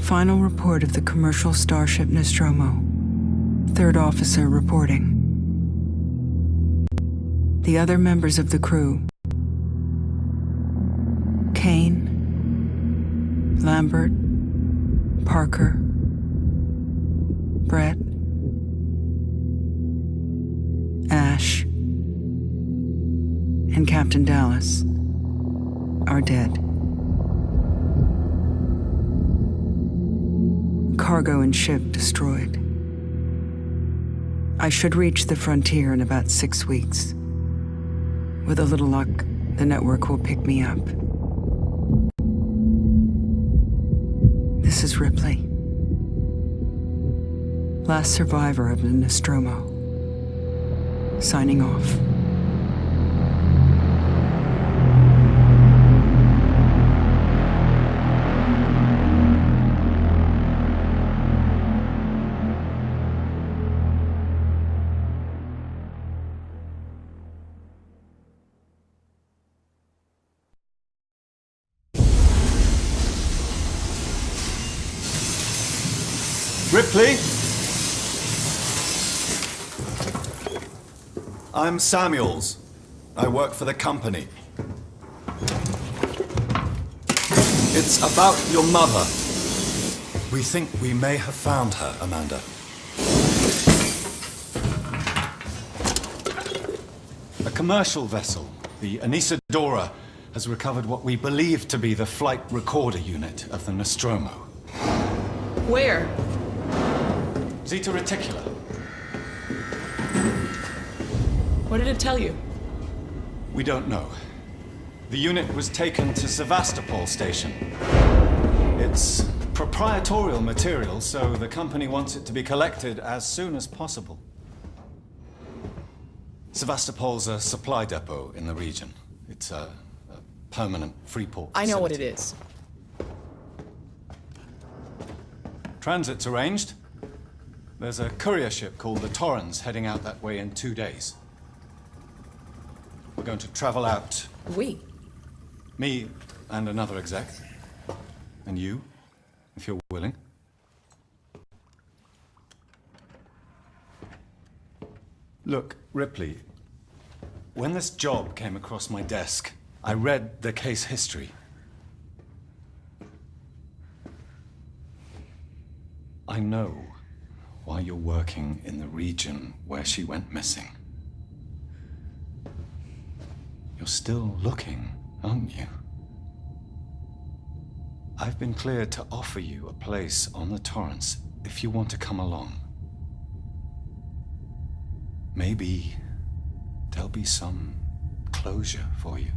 Final report of the commercial starship Nostromo. Third officer reporting. The other members of the crew: Kane, Lambert, Parker, Brett, Ash, and Captain Dallas are dead. Cargo and ship destroyed. I should reach the frontier in about 6 weeks. With a little luck, the network will pick me up. This is Ripley, last survivor of the Nostromo, signing off. Ripley? I'm Samuels. I work for the company. It's about your mother. We think we may have found her, Amanda. A commercial vessel, the Anesidora, has recovered what we believe to be the flight recorder unit of the Nostromo. Where? Zeta Reticula. What did it tell you? We don't know. The unit was taken to Sevastopol Station. It's proprietorial material, so the company wants it to be collected as soon as possible. Sevastopol's a supply depot in the region. It's a permanent free port I know what it facility. is. Transit's arranged. There's a courier ship called the Torrens heading out that way in 2 days. We're going to travel out. We? Me and another exec. And you, if you're willing. Look, Ripley, when this job came across my desk, I read the case history. I know why you're working in the region where she went missing. You're still looking, aren't you? I've been cleared to offer you a place on the Torrens if you want to come along. Maybe there'll be some closure for you.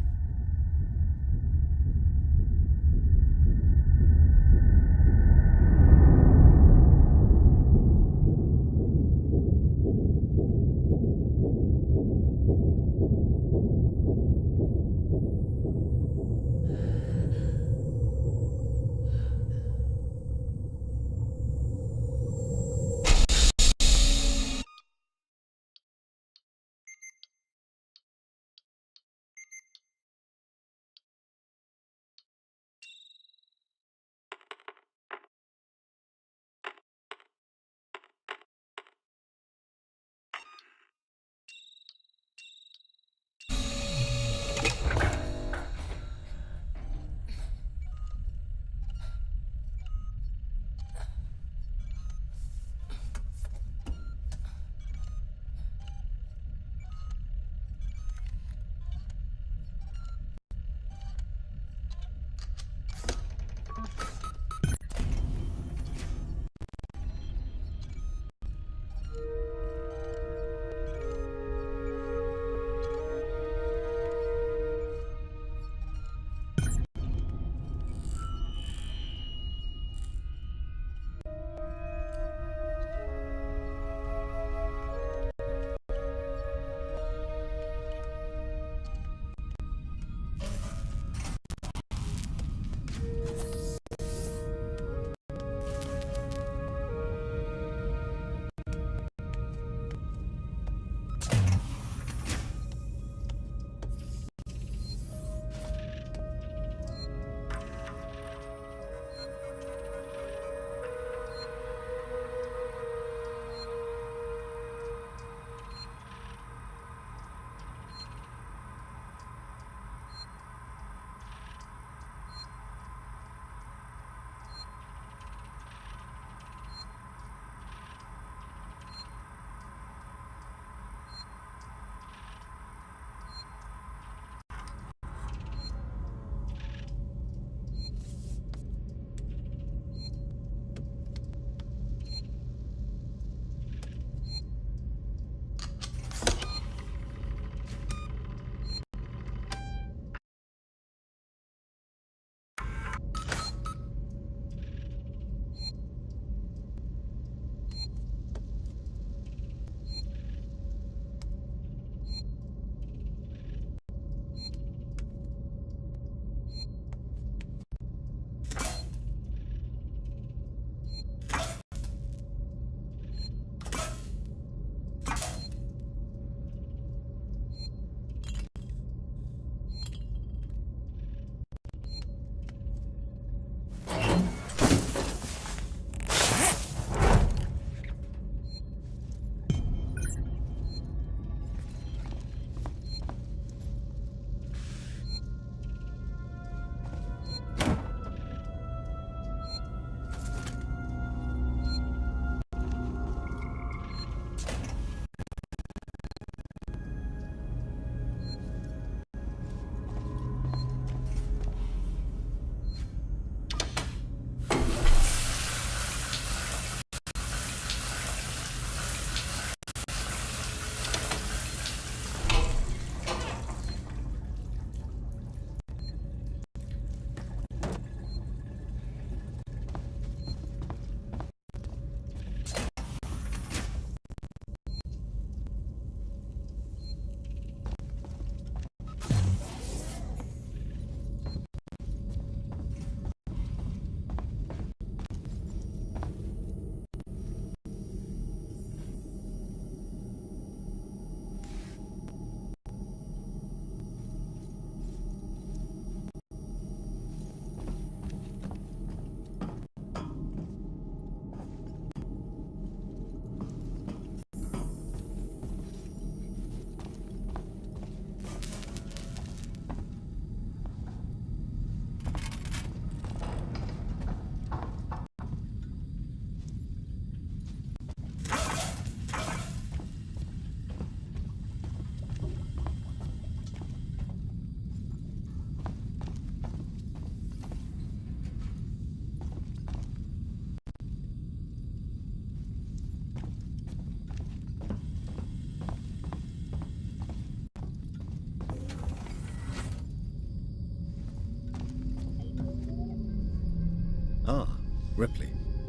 Ripley.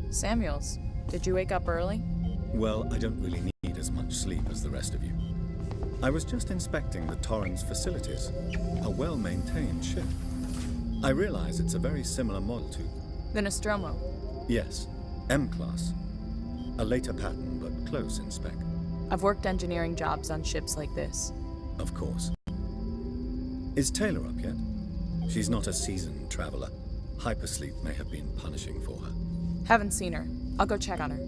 Samuels, did you wake up early? Well, I don't really need as much sleep as the rest of you. I was just inspecting the Torrens facilities. A well-maintained ship. I realize it's a very similar model to... The Nostromo. Yes, M-Class. A later pattern, but close in spec. I've worked engineering jobs on ships like this. Of course. Is Taylor up yet? She's not a seasoned traveler. Hypersleep may have been punishing for her. Haven't seen her. I'll go check on her.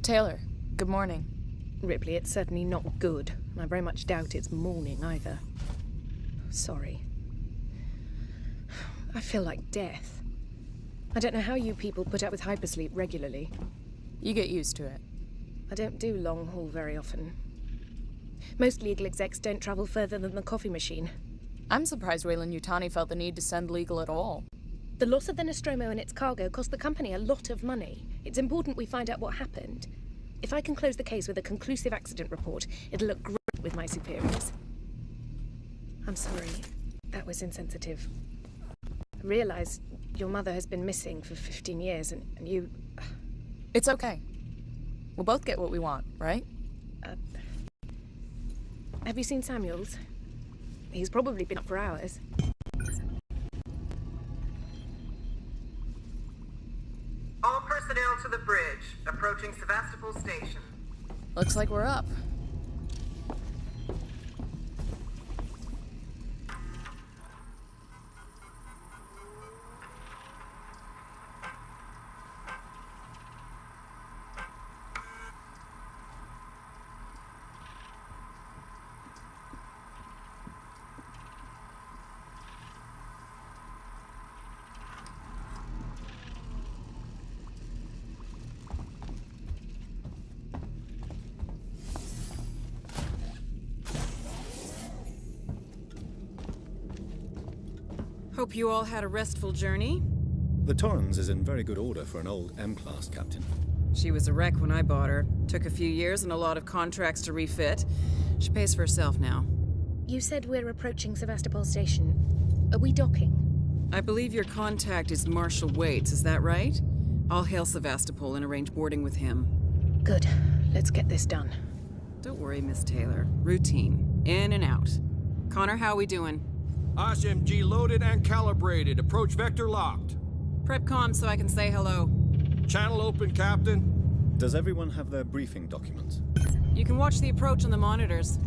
Taylor, good morning. Ripley, it's certainly not good, and I very much doubt it's morning either. Sorry. I feel like death. I don't know how you people put up with hypersleep regularly. You get used to it. I don't do long haul very often. Most legal execs don't travel further than the coffee machine. I'm surprised Weyland-Yutani felt the need to send legal at all. The loss of the Nostromo and its cargo cost the company a lot of money. It's important we find out what happened. If I can close the case with a conclusive accident report, it'll look great with my superiors. I'm sorry. That was insensitive. I realize your mother has been missing for 15 years, and you... It's okay. We'll both get what we want, right? Have you seen Samuels? He's probably been up for hours. All personnel to the bridge, approaching Sevastopol Station. Looks like we're up. Hope you all had a restful journey. The Torrens is in very good order for an old M-Class captain. She was a wreck when I bought her. Took a few years and a lot of contracts to refit. She pays for herself now. You said we're approaching Sevastopol Station. Are we docking? I believe your contact is Marshal Waits, is that right? I'll hail Sevastopol and arrange boarding with him. Good. Let's get this done. Don't worry, Miss Taylor. Routine. In and out. Connor, how we doing? SMG loaded and calibrated. Approach vector locked. Prep comm so I can say hello. Channel open, Captain. Does everyone have their briefing documents? You can watch the approach on the monitors.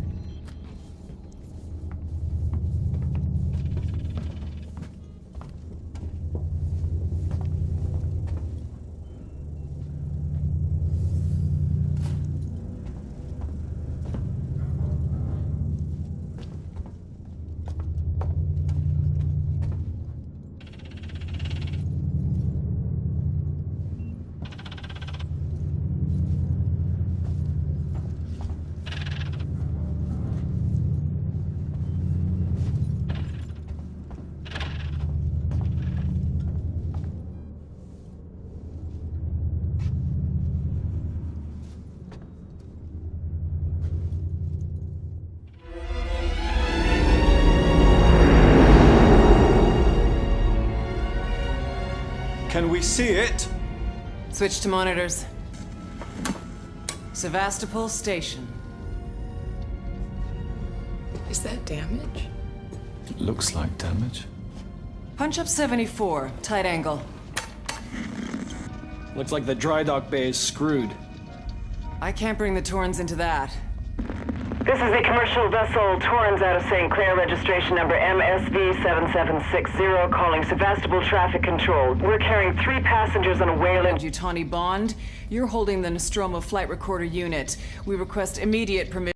Can we see it? Switch to monitors. Sevastopol Station. Is that damage? It looks like damage. Punch up 74, tight angle. Looks like the dry dock bay is screwed. I can't bring the Torrens into that. This is the commercial vessel Torrens out of St. Clair, registration number MSV7760, calling Sevastopol Traffic Control. We're carrying 3 passengers on a whale in... Yutani Bond, you're holding the Nostromo flight recorder unit. We request immediate permission